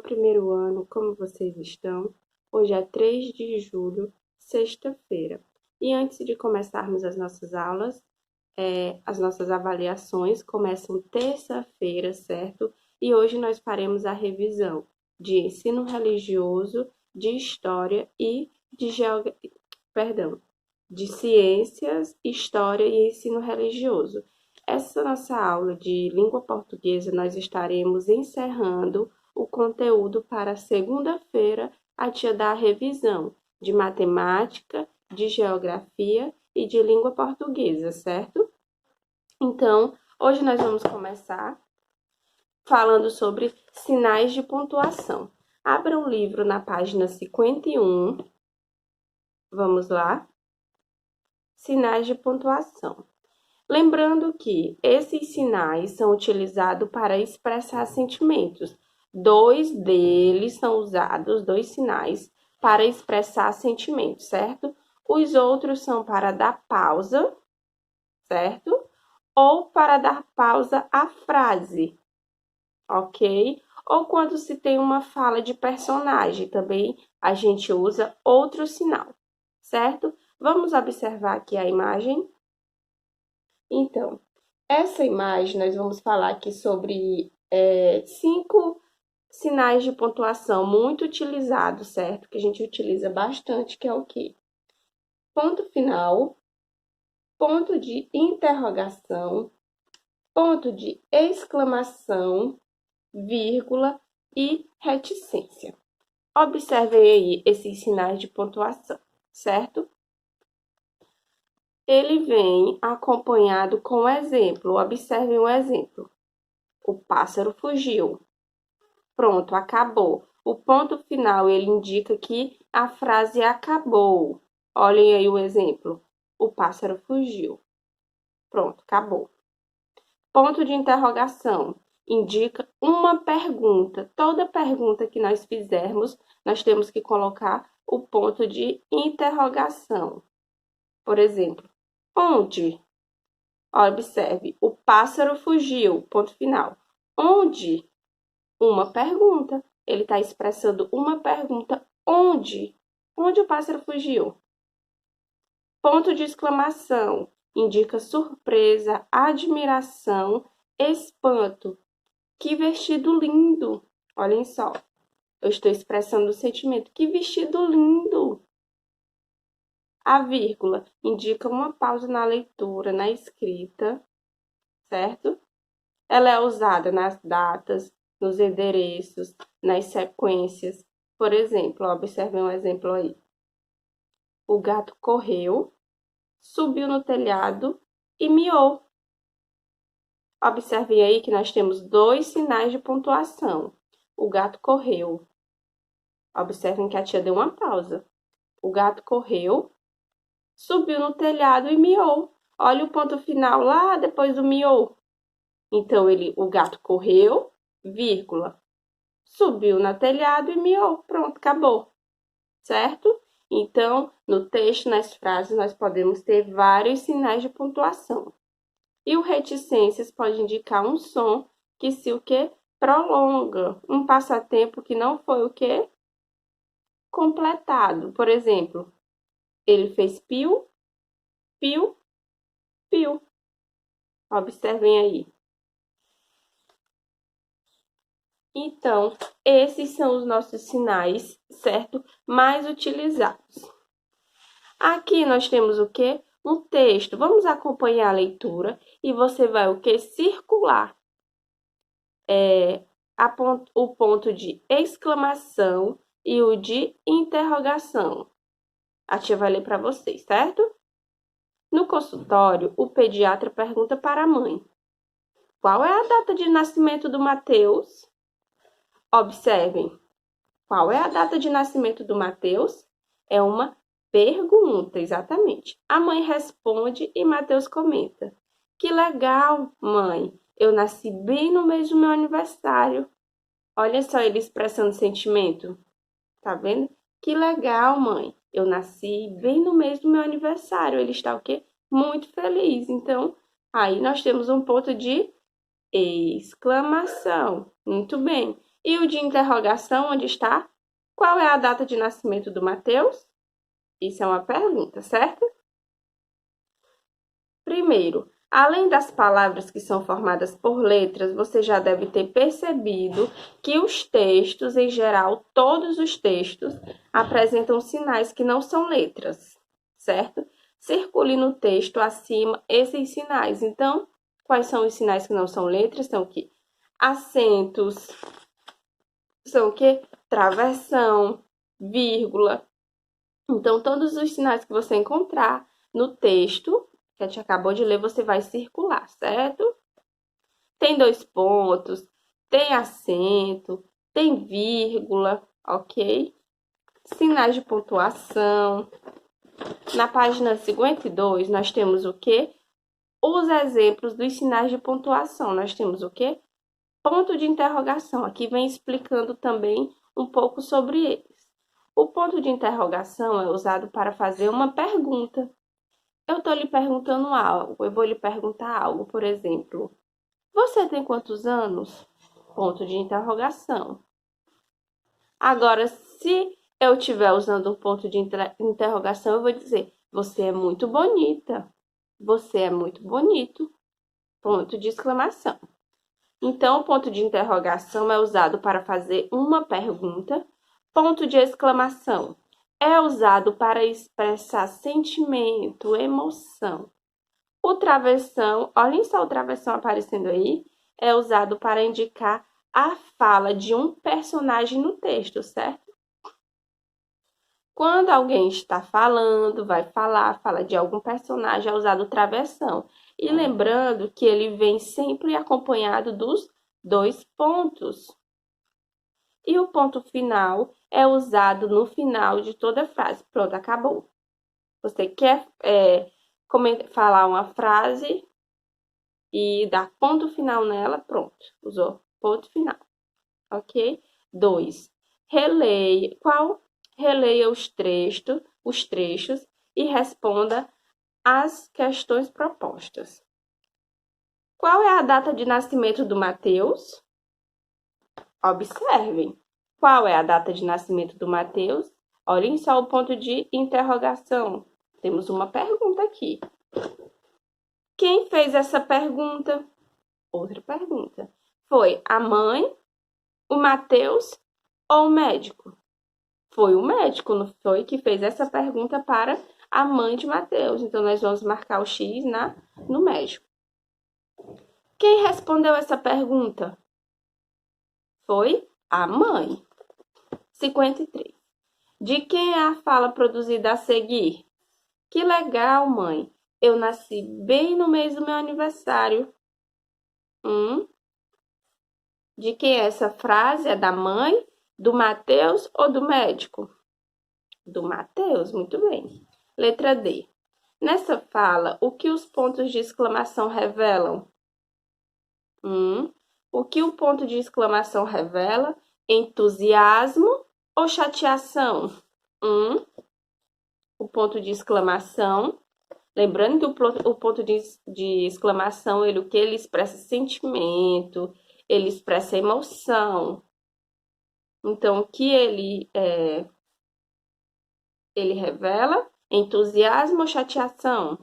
primeiro ano, como vocês estão? Hoje é 3 de julho, sexta-feira. E antes de começarmos as nossas aulas, as nossas avaliações começam terça-feira, certo? E hoje nós faremos a revisão de ensino religioso, de história e de ciências, história e ensino religioso. Essa nossa aula de língua portuguesa, nós estaremos encerrando o conteúdo para segunda-feira, a tia da revisão de matemática, de geografia e de língua portuguesa, certo? Então, hoje nós vamos começar falando sobre sinais de pontuação. Abra o livro na página 51. Vamos lá. Sinais de pontuação. Lembrando que esses sinais são utilizados para expressar sentimentos. Dois sinais para expressar sentimentos, certo? Os outros são para dar pausa, certo? Ou para dar pausa à frase, ok? Ou quando se tem uma fala de personagem, também a gente usa outro sinal, certo? Vamos observar aqui a imagem. Então, essa imagem, nós vamos falar aqui sobre 5 sinais de pontuação muito utilizados, certo? Que a gente utiliza bastante, que é o quê? Ponto final, ponto de interrogação, ponto de exclamação, vírgula e reticência. Observem aí esses sinais de pontuação, certo? Ele vem acompanhado com o exemplo. Observem o exemplo. O pássaro fugiu. Pronto, acabou. O ponto final, ele indica que a frase acabou. Olhem aí o exemplo. O pássaro fugiu. Pronto, acabou. Ponto de interrogação. Indica uma pergunta. Toda pergunta que nós fizermos, nós temos que colocar o ponto de interrogação. Por exemplo, onde? Observe, o pássaro fugiu, ponto final. Onde? Uma pergunta. Ele está expressando uma pergunta. Onde? Onde o pássaro fugiu? Ponto de exclamação. Indica surpresa, admiração, espanto. Que vestido lindo! Olhem só, eu estou expressando o sentimento. Que vestido lindo! A vírgula indica uma pausa na leitura, na escrita, certo? Ela é usada nas datas, nos endereços, nas sequências. Por exemplo, observem um exemplo aí. O gato correu, subiu no telhado e miou. Observem aí que nós temos 2 sinais de pontuação. O gato correu. Observem que a tia deu uma pausa. O gato correu, subiu no telhado e miou. Olha o ponto final lá depois do miou. Então, o gato correu, vírgula, subiu no telhado e miou. Pronto, acabou. Certo? Então, no texto, nas frases, nós podemos ter vários sinais de pontuação. E o reticências pode indicar um som que se o quê? Prolonga. Um passatempo que não foi o quê? Completado. Por exemplo, ele fez piu, piu, piu. Observem aí. Então, esses são os nossos sinais, certo? Mais utilizados. Aqui nós temos o quê? Um texto. Vamos acompanhar a leitura e você vai o quê? Circular o ponto de exclamação e o de interrogação. A tia vai ler para vocês, certo? No consultório, o pediatra pergunta para a mãe: qual é a data de nascimento do Mateus? Observem, qual é a data de nascimento do Mateus? É uma pergunta, exatamente. A mãe responde e Mateus comenta: que legal, mãe, eu nasci bem no mês do meu aniversário. Olha só ele expressando sentimento. Tá vendo? Que legal, mãe, eu nasci bem no mês do meu aniversário. Ele está o quê? Muito feliz. Então, aí nós temos um ponto de exclamação. Muito bem. E o de interrogação, onde está? Qual é a data de nascimento do Mateus? Isso é uma pergunta, certo? Primeiro, além das palavras que são formadas por letras, você já deve ter percebido que os textos, em geral, todos os textos, apresentam sinais que não são letras, certo? Circule no texto acima esses sinais. Então, quais são os sinais que não são letras? São o quê? Acentos, são o quê? Travessão, vírgula. Então, todos os sinais que você encontrar no texto que a gente acabou de ler, você vai circular, certo? Tem 2 pontos, tem acento, tem vírgula, ok? Sinais de pontuação. Na página 52, nós temos o quê? Os exemplos dos sinais de pontuação. Nós temos o quê? Ponto de interrogação. Aqui vem explicando também um pouco sobre eles. O ponto de interrogação é usado para fazer uma pergunta. Eu estou lhe perguntando algo, eu vou lhe perguntar algo, por exemplo. Você tem quantos anos? Ponto de interrogação. Agora, se eu estiver usando um ponto de interrogação, eu vou dizer, você é muito bonita. Você é muito bonito. Ponto de exclamação. Então, o ponto de interrogação é usado para fazer uma pergunta. Ponto de exclamação é usado para expressar sentimento, emoção. O travessão, olhem só o travessão aparecendo aí, é usado para indicar a fala de um personagem no texto, certo? Quando alguém está falando, vai falar, fala de algum personagem, é usado o travessão. E lembrando que ele vem sempre acompanhado dos 2 pontos. E o ponto final é usado no final de toda frase. Pronto, acabou. Você quer falar uma frase e dar ponto final nela, pronto. Usou ponto final, ok? 2. Releia. Qual? Releia os trechos e responda as questões propostas. Qual é a data de nascimento do Mateus? Observem. Qual é a data de nascimento do Mateus? Olhem só o ponto de interrogação. Temos uma pergunta aqui. Quem fez essa pergunta? Outra pergunta. Foi a mãe, o Mateus ou o médico? Foi o médico, não foi, que fez essa pergunta para a mãe de Mateus. Então, nós vamos marcar o X no médico. Quem respondeu essa pergunta? Foi a mãe. 53. De quem é a fala produzida a seguir? Que legal, mãe. Eu nasci bem no mês do meu aniversário. De quem é essa frase? É da mãe, do Mateus ou do médico? Do Mateus, muito bem. Letra D. Nessa fala, o que os pontos de exclamação revelam? O que o ponto de exclamação revela? Entusiasmo ou chateação? O ponto de exclamação. Lembrando que o ponto de exclamação, ele expressa sentimento, ele expressa emoção. Então, o que ele revela? Entusiasmo ou chateação?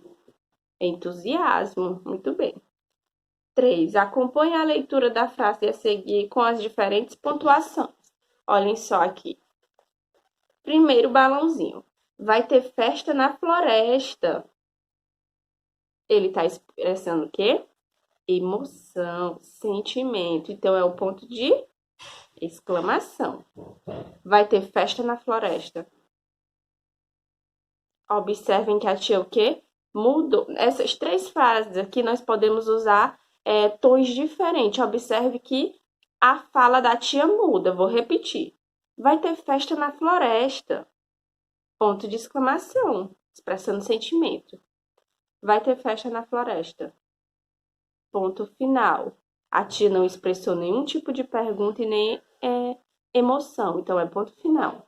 Entusiasmo, muito bem. 3. Acompanhe a leitura da frase a seguir com as diferentes pontuações. Olhem só aqui. Primeiro balãozinho. Vai ter festa na floresta. Ele está expressando o quê? Emoção, sentimento. Então, é o ponto de exclamação. Vai ter festa na floresta. Observem que a tia o quê? Mudou. Essas 3 frases aqui nós podemos usar tons diferentes. Observe que a fala da tia muda. Vou repetir. Vai ter festa na floresta. Ponto de exclamação, expressando sentimento. Vai ter festa na floresta. Ponto final. A tia não expressou nenhum tipo de pergunta e nem emoção. Então, é ponto final.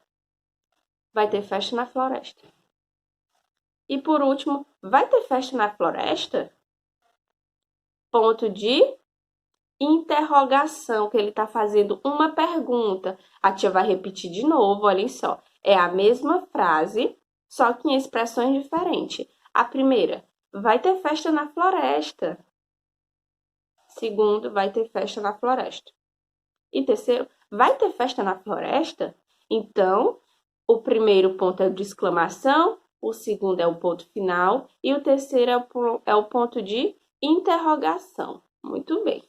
Vai ter festa na floresta. E por último, vai ter festa na floresta? Ponto de interrogação, que ele está fazendo uma pergunta. A tia vai repetir de novo, olhem só. É a mesma frase, só que em expressões diferentes. A primeira, vai ter festa na floresta. Segundo, vai ter festa na floresta. E terceiro, vai ter festa na floresta? Então, o primeiro ponto é o de exclamação, o segundo é o ponto final e o terceiro é o ponto de interrogação. Muito bem.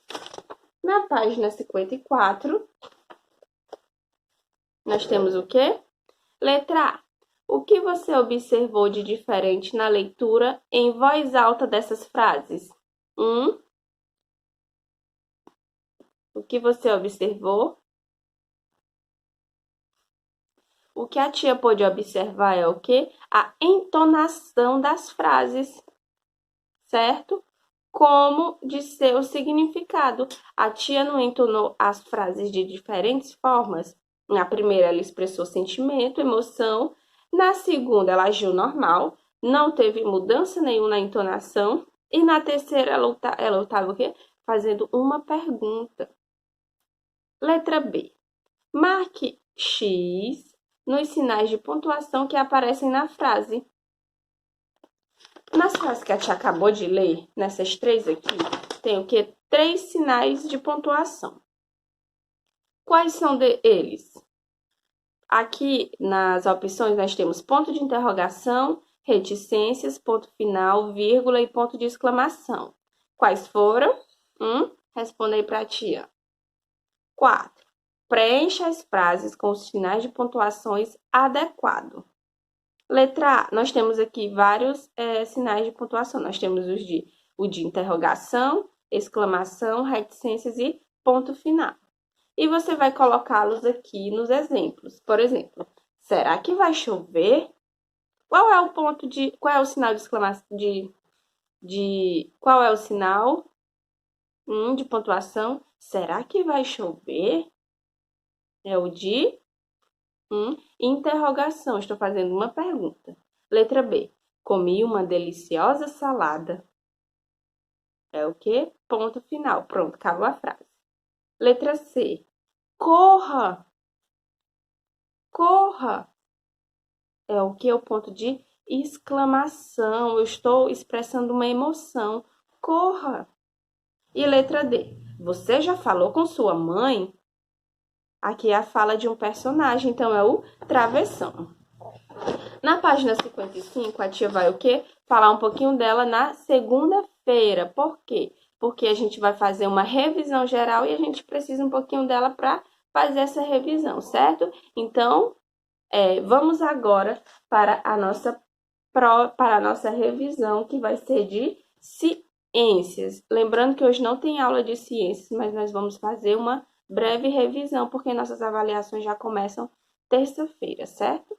Na página 54, nós temos o quê? Letra A. O que você observou de diferente na leitura em voz alta dessas frases? O que você observou? O que a tia pôde observar é o quê? A entonação das frases, certo? Como de seu significado. A tia não entonou as frases de diferentes formas. Na primeira, ela expressou sentimento, emoção. Na segunda, ela agiu normal, não teve mudança nenhuma na entonação. E na terceira, ela estava o quê? Fazendo uma pergunta. Letra B. Marque X nos sinais de pontuação que aparecem na frase. Nas frases que a tia acabou de ler, nessas três aqui, tem o quê? 3 sinais de pontuação. Quais são eles? Aqui nas opções nós temos ponto de interrogação, reticências, ponto final, vírgula e ponto de exclamação. Quais foram? Responda aí para a tia. 4. Preencha as frases com os sinais de pontuações adequados. Letra A, nós temos aqui vários sinais de pontuação. Nós temos o de interrogação, exclamação, reticências e ponto final. E você vai colocá-los aqui nos exemplos. Por exemplo, será que vai chover? Qual é o sinal de exclamação qual é o sinal de pontuação? Será que vai chover? É o de interrogação. Estou fazendo uma pergunta. Letra B. Comi uma deliciosa salada. É o quê? Ponto final. Pronto, acabou a frase. Letra C. Corra! Corra! É o que? O ponto de exclamação. Eu estou expressando uma emoção. Corra! E letra D. Você já falou com sua mãe? Aqui é a fala de um personagem, então é o travessão. Na página 55, a tia vai o quê? Falar um pouquinho dela na segunda-feira. Por quê? Porque a gente vai fazer uma revisão geral e a gente precisa um pouquinho dela para fazer essa revisão, certo? Então, vamos agora para a nossa revisão, que vai ser de ciências. Lembrando que hoje não tem aula de ciências, mas nós vamos fazer uma breve revisão, porque nossas avaliações já começam terça-feira, certo?